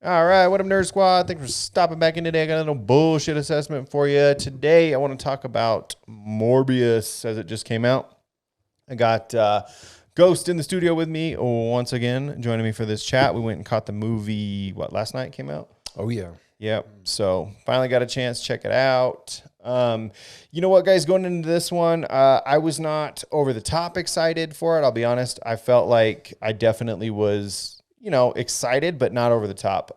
All right, what up, Nerd Squad? Thanks for stopping back in today. I got a little bullshit assessment for you. Today, I want to talk about Morbius as it just came out. I got Ghost in the studio with me once again, joining me for this chat. We went and caught the movie, last night it came out? Oh, yeah. Yep. So finally got a chance to check it out. You know what, guys, going into this one, I was not over the top excited for it. I'll be honest. I felt like I definitely was, excited, but not over the top.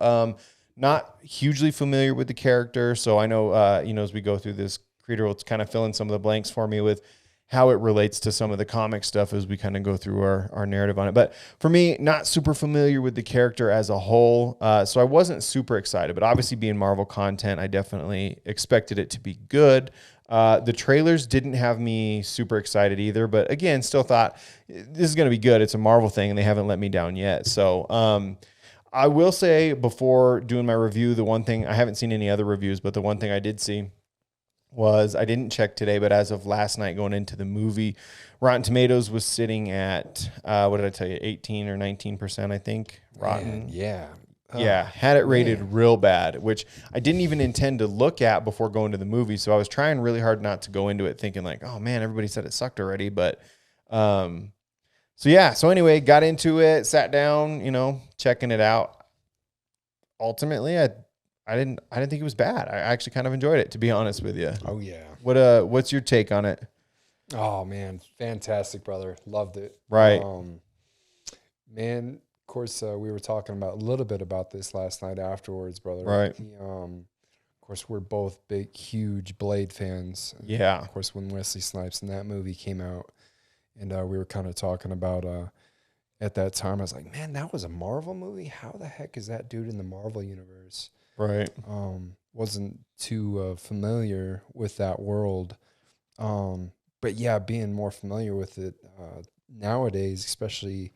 Not hugely familiar with the character. So I know, as we go through this, Creator will kind of fill in some of the blanks for me with how it relates to some of the comic stuff as we kind of go through our narrative on it. But for me, not super familiar with the character as a whole. So I wasn't super excited, but obviously being Marvel content, I definitely expected it to be good. The trailers didn't have me super excited either, but again, still thought this is going to be good. It's a Marvel thing and they haven't let me down yet. So, I will say before doing my review, the one thing I haven't seen any other reviews, but the one thing I did see was I didn't check today, but as of last night going into the movie, Rotten Tomatoes was sitting at, what did I tell you, 18 or 19%, I think, Rotten. Man, yeah. Yeah, had it rated real bad, which I didn't even intend to look at before going to the movie. So I was trying really hard not to go into it thinking like, oh man, everybody said it sucked already. But so anyway, got into it, sat down, checking it out. Ultimately, I didn't think it was bad. I actually kind of enjoyed it, to be honest with you. Oh, yeah. What's your take on it? Oh, man. Fantastic, brother. Loved it. Right. Man, of course, we were talking a little bit about this last night afterwards, brother. Right. Of course, we're both big, huge Blade fans. Yeah. Of course, when Wesley Snipes in that movie came out, and we were kind of talking about at that time, I was like, man, that was a Marvel movie? How the heck is that dude in the Marvel universe? Right. Wasn't too familiar with that world. But yeah, being more familiar with it nowadays, especially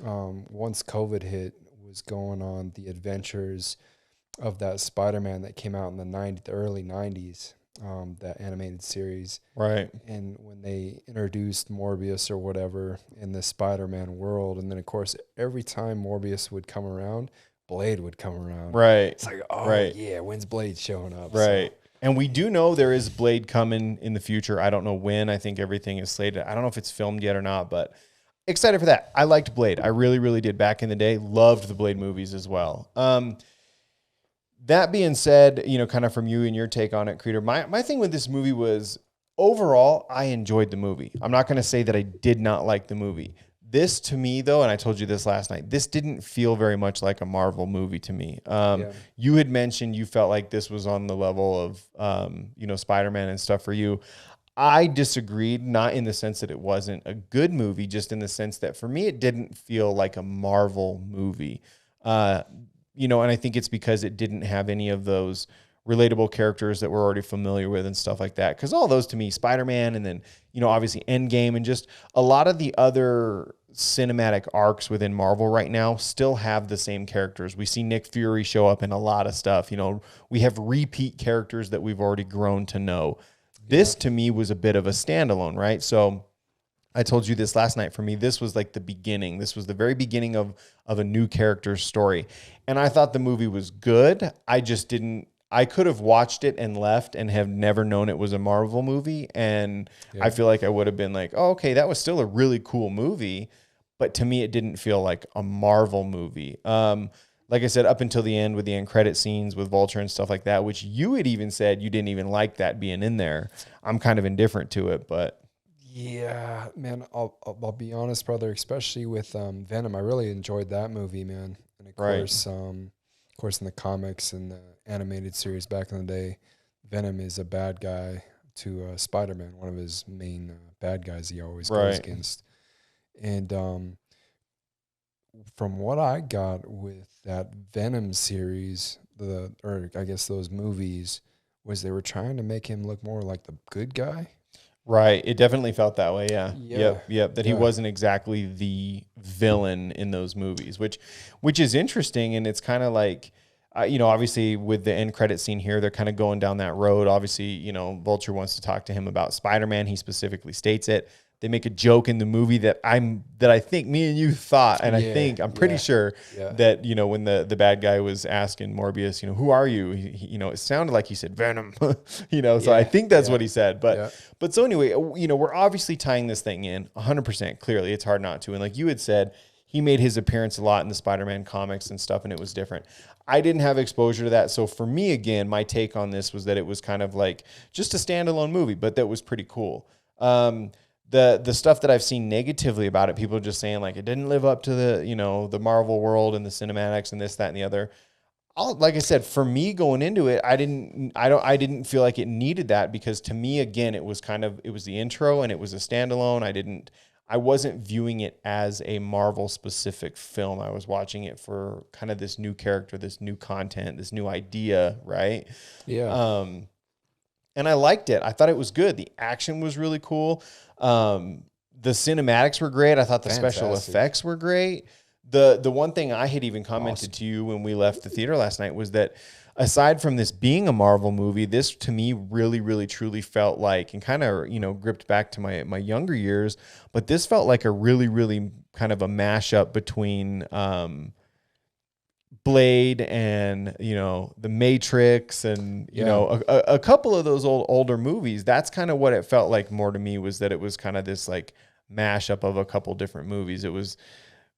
once COVID hit, was going on the adventures of that Spider-Man that came out in the early 90s, that animated series. Right. And when they introduced Morbius or whatever in the Spider-Man world, and then of course, every time Morbius would come around, Blade would come around. Right. It's like, oh, right. yeah, when's Blade showing up? Right. So. And we do know there is Blade coming in the future. I don't know when. I think everything is slated. I don't know if it's filmed yet or not, but excited for that. I liked Blade. I really, really did back in the day. Loved the Blade movies as well. That being said, kind of from you and your take on it, Creator, my thing with this movie was overall, I enjoyed the movie. I'm not going to say that I did not like the movie. This to me, though, and I told you this last night, this didn't feel very much like a Marvel movie to me. You had mentioned you felt like this was on the level of, Spider-Man and stuff for you. I disagreed, not in the sense that it wasn't a good movie, just in the sense that for me, it didn't feel like a Marvel movie. And I think it's because it didn't have any of those relatable characters that we're already familiar with and stuff like that. Because all those to me, Spider-Man and then, obviously Endgame and just a lot of the other cinematic arcs within Marvel right now still have the same characters. We see Nick Fury show up in a lot of stuff. We have repeat characters that we've already grown to know. This to me was a bit of a standalone, right? So I told you this last night. For me, this was like the beginning. This was the very beginning of a new character's story. And I thought the movie was good. I could have watched it and left and have never known it was a Marvel movie. And I feel like I would have been like, oh, okay, that was still a really cool movie. But to me, it didn't feel like a Marvel movie. Like I said, up until the end with the end credit scenes with Vulture and stuff like that, which you had even said you didn't even like that being in there. I'm kind of indifferent to it, but... Yeah, man, I'll be honest, brother, especially with Venom. I really enjoyed that movie, man. And of course, in the comics and the animated series back in the day, Venom is a bad guy to Spider-Man, one of his main bad guys he always goes against. And from what I got with that Venom series, or I guess those movies, was they were trying to make him look more like the good guy. Right. It definitely felt that way. Yeah. Yep. That he wasn't exactly the villain in those movies, which is interesting. And it's kind of like, obviously with the end credit scene here, they're kind of going down that road. Obviously, Vulture wants to talk to him about Spider-Man. He specifically states it. They make a joke in the movie that I think me and you thought, and I'm pretty sure that, you know, when the bad guy was asking Morbius, you know, who are you? You know, it sounded like he said Venom, you know, so I think that's what he said. But so anyway, you know, we're obviously tying this thing in 100%. Clearly, it's hard not to. And like you had said, he made his appearance a lot in the Spider-Man comics and stuff, and it was different. I didn't have exposure to that. So for me, again, my take on this was that it was kind of like just a standalone movie, but that was pretty cool. The stuff that I've seen negatively about it, people are just saying like it didn't live up to the, you know, the Marvel world and the cinematics and this, that, and the other. Like I said, for me going into it, I didn't feel like it needed that, because to me, again, it was the intro and it was a standalone. I wasn't viewing it as a Marvel specific film. I was watching it for kind of this new character, this new content, this new idea, right? Yeah. And I liked it. I thought it was good. The action was really cool. The cinematics were great. I thought the special effects were great. The one thing I had even commented to you when we left the theater last night was that aside from this being a Marvel movie, this to me really, really, truly felt like, and kind of, you know, gripped back to my younger years, but this felt like a really, really kind of a mashup between Blade and, you know, The Matrix and, you know, a couple of those older movies. That's kind of what it felt like more to me, was that it was kind of this like mashup of a couple different movies.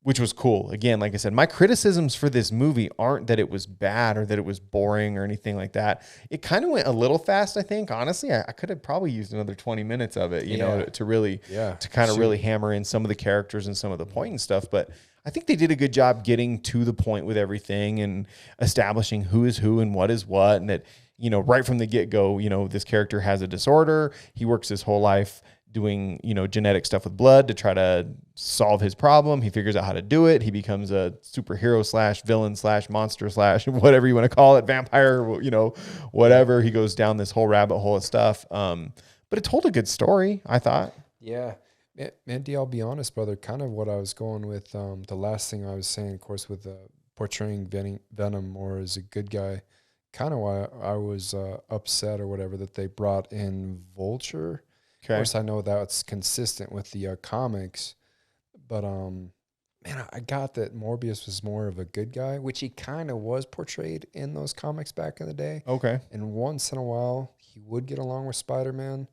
Which was cool. Again, like I said, my criticisms for this movie aren't that it was bad or that it was boring or anything like that. It kind of went a little fast, I think. Honestly, I could have probably used another 20 minutes of it, you know, to really, to kind of really hammer in some of the characters and some of the point and stuff. But I think they did a good job getting to the point with everything and establishing who is who and what is what. And that, you know, right from the get-go, you know, this character has a disorder. He works his whole life doing, you know, genetic stuff with blood to try to solve his problem. He figures out how to do it. He becomes a superhero / villain / monster / whatever you want to call it, vampire, you know, whatever. He goes down this whole rabbit hole of stuff. But it told a good story, I thought. Yeah. Andy, I'll be honest, brother, kind of what I was going with, the last thing I was saying, of course, with portraying Venom more as a good guy, kind of why I was upset or whatever that they brought in Vulture. Okay. Of course, I know that's consistent with the comics, but man, I got that Morbius was more of a good guy, which he kind of was portrayed in those comics back in the day. Okay. And once in a while, he would get along with Spider-Man.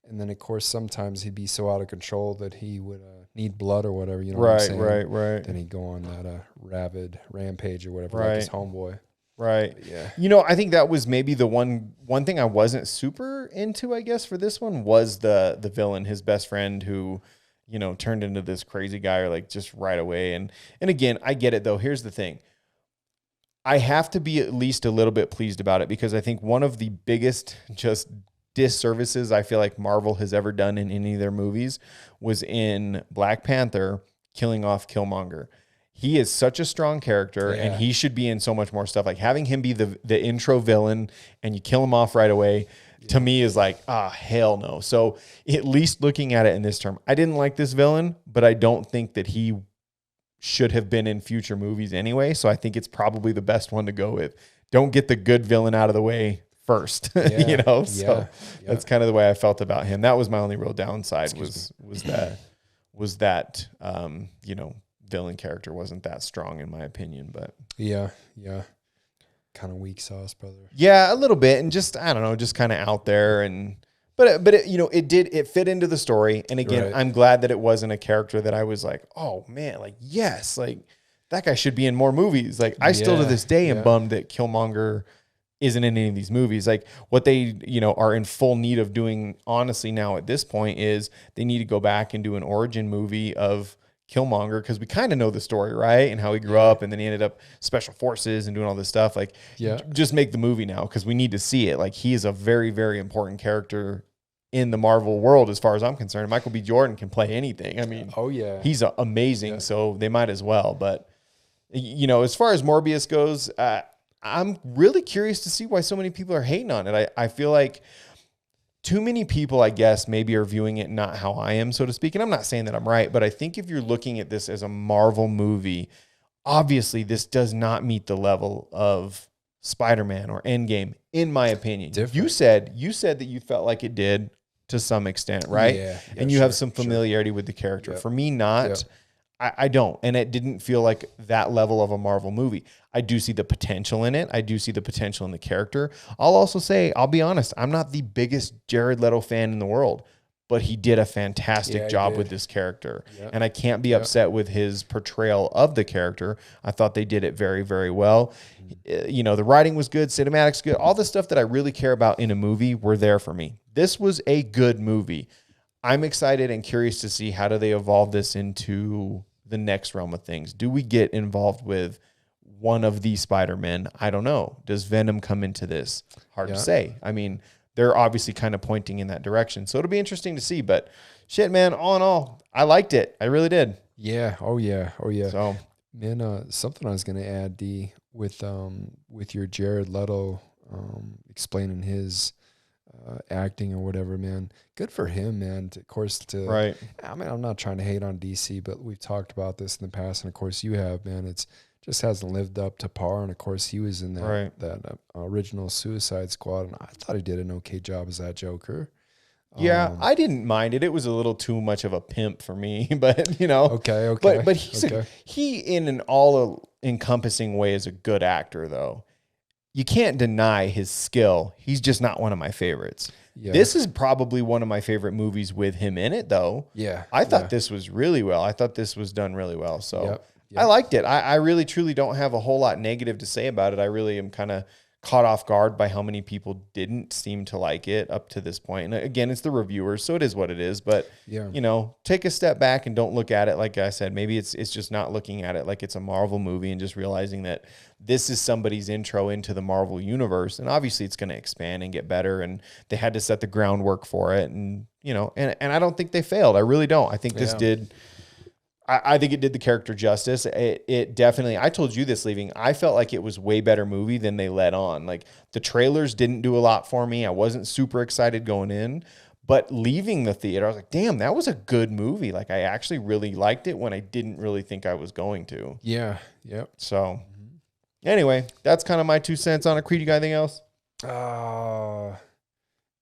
And then, of course, sometimes he'd be so out of control that he would need blood or whatever, you know what I'm saying? Right. Then he'd go on that rabid rampage or whatever, like his homeboy. Right. But yeah. You know, I think that was maybe the one thing I wasn't super into, I guess, for this one was the villain, his best friend who, you know, turned into this crazy guy or like just right away. And again, I get it though. Here's the thing. I have to be at least a little bit pleased about it, because I think one of the biggest just disservices I feel like Marvel has ever done in any of their movies was in Black Panther killing off Killmonger. He is such a strong character, and he should be in so much more stuff. Like having him be the intro villain and you kill him off right away, to me is like, hell no. So at least looking at it in this term, I didn't like this villain, but I don't think that he should have been in future movies anyway. So I think it's probably the best one to go with. Don't get the good villain out of the way first, you know? So that's kind of the way I felt about him. That was my only real downside was that, you know, villain character wasn't that strong in my opinion, but yeah, kind of weak sauce, brother. Yeah, a little bit, and just I don't know, just kind of out there, and but it, you know, it fit into the story, and again, I'm glad that it wasn't a character that I was like, oh man, like yes, like that guy should be in more movies. Like I still to this day am bummed that Killmonger isn't in any of these movies. Like what they, you know, are in full need of doing, honestly, now at this point is they need to go back and do an origin movie of Killmonger, because we kind of know the story, right? And how he grew up, and then he ended up special forces and doing all this stuff. Like, just make the movie now, because we need to see it. Like, he is a very, very important character in the Marvel world, as far as I'm concerned. Michael B. Jordan can play anything. I mean, he's amazing, so they might as well. But, you know, as far as Morbius goes, I'm really curious to see why so many people are hating on it. I feel like too many people, I guess, maybe are viewing it not how I am, so to speak. And I'm not saying that I'm right, but I think if you're looking at this as a Marvel movie, obviously this does not meet the level of Spider-Man or Endgame, in my opinion. You said that you felt like it did. to some extent, right? Yeah, And you have sure, some sure. familiarity with the character. Yep. For me, not. Yep. I don't. And it didn't feel like that level of a Marvel movie. I do see the potential in it. I do see the potential in the character. I'll also say, I'll be honest, I'm not the biggest Jared Leto fan in the world, but he did a fantastic job with this character. Yep. And I can't be upset with his portrayal of the character. I thought they did it very, very well. You know, the writing was good, cinematics good. All the stuff that I really care about in a movie were there for me. This was a good movie. I'm excited and curious to see how do they evolve this into the next realm of things. Do we get involved with one of the Spider-Men? I don't know. Does Venom come into this? Hard to say. I mean, they're obviously kind of pointing in that direction. So it'll be interesting to see. But shit, man, all in all, I liked it. I really did. Yeah. Oh, yeah. Oh, yeah. So, man, something I was going to add, D, with your Jared Leto explaining his acting or whatever, man. Good for him, man. Of course, right. I mean, I'm not trying to hate on DC, but we've talked about this in the past, and of course you have, man. It's just hasn't lived up to par, and of course he was in that original Suicide Squad, and I thought he did an okay job as that Joker. Yeah, I didn't mind it. It was a little too much of a pimp for me, but you know. Okay. But he in an all encompassing way is a good actor, though. You can't deny his skill. He's just not one of my favorites. Yeah. This is probably one of my favorite movies with him in it, though. Yeah. I thought this was really well. I thought this was done really well. So Yep. I liked it. I really, truly don't have a whole lot negative to say about it. I really am kind of caught off guard by how many people didn't seem to like it up to this point. And again, it's the reviewers, so it is what it is. But, you know, take a step back and don't look at it like I said. Maybe it's just not looking at it like it's a Marvel movie and just realizing that this is somebody's intro into the Marvel universe. And obviously it's going to expand and get better. And they had to set the groundwork for it. And, you know, and I don't think they failed. I really don't. I think this did... I think it did the character justice. It definitely, I told you this leaving, I felt like it was way better movie than they let on. Like the trailers didn't do a lot for me. I wasn't super excited going in, but leaving the theater, I was like, damn, that was a good movie. Like I actually really liked it when I didn't really think I was going to. Yeah. Yep. So anyway, that's kind of my 2 cents on it. Creed, you got anything else? No,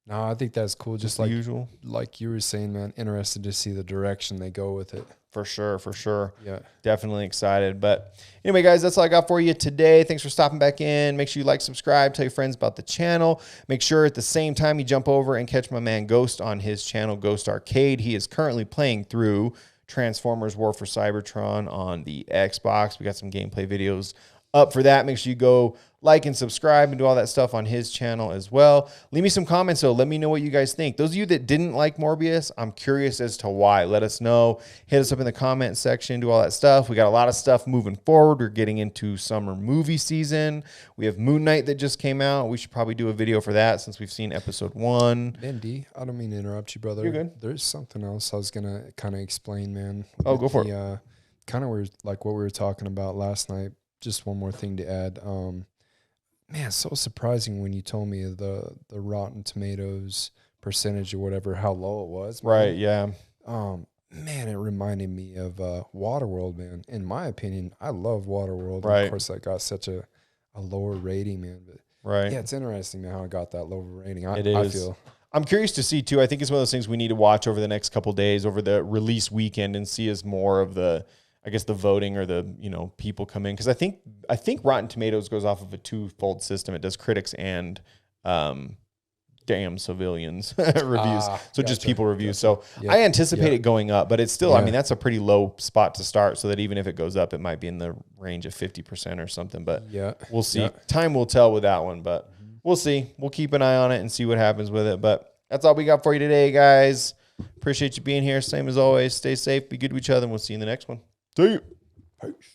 I think that's cool. Just like usual, like you were saying, man, interested to see the direction they go with it. For sure. Yeah. Definitely excited. But anyway, guys, that's all I got for you today. Thanks for stopping back in. Make sure you like, subscribe, tell your friends about the channel. Make sure at the same time you jump over and catch my man Ghost on his channel, Ghost Arcade. He is currently playing through Transformers War for Cybertron on the Xbox. We got some gameplay videos up for that. Make sure you go like and subscribe and do all that stuff on his channel as well. Leave me some comments, though. Let me know what you guys think. Those of you that didn't like Morbius, I'm curious as to why. Let us know. Hit us up in the comment section. Do all that stuff. We got a lot of stuff moving forward. We're getting into summer movie season. We have Moon Knight that just came out. We should probably do a video for that since we've seen episode 1. Andy, I don't mean to interrupt you, brother. You're good. There's something else I was going to kind of explain, man. Oh, go for it. Kind of like what we were talking about last night. Just one more thing to add. Man, so surprising when you told me the Rotten Tomatoes percentage or whatever, how low it was. Man. Right, yeah. Man, it reminded me of Waterworld, man. In my opinion, I love Waterworld. Right. And of course, that got such a lower rating, man. But right. Yeah, it's interesting, man, how it got that lower rating. It is. I feel. I'm curious to see, too. I think it's one of those things we need to watch over the next couple days, over the release weekend, and see as more of the... I guess the voting or the, you know, people come in. Because I think Rotten Tomatoes goes off of a twofold system. It does critics and damn civilians reviews. So just people reviews. Gotcha. So I anticipate it going up, but it's still, I mean, that's a pretty low spot to start, so that even if it goes up, it might be in the range of 50% or something. But we'll see. Time will tell with that one, but we'll see. We'll keep an eye on it and see what happens with it. But that's all we got for you today, guys. Appreciate you being here. Same as always. Stay safe. Be good to each other, and we'll see you in the next one. See you. Peace.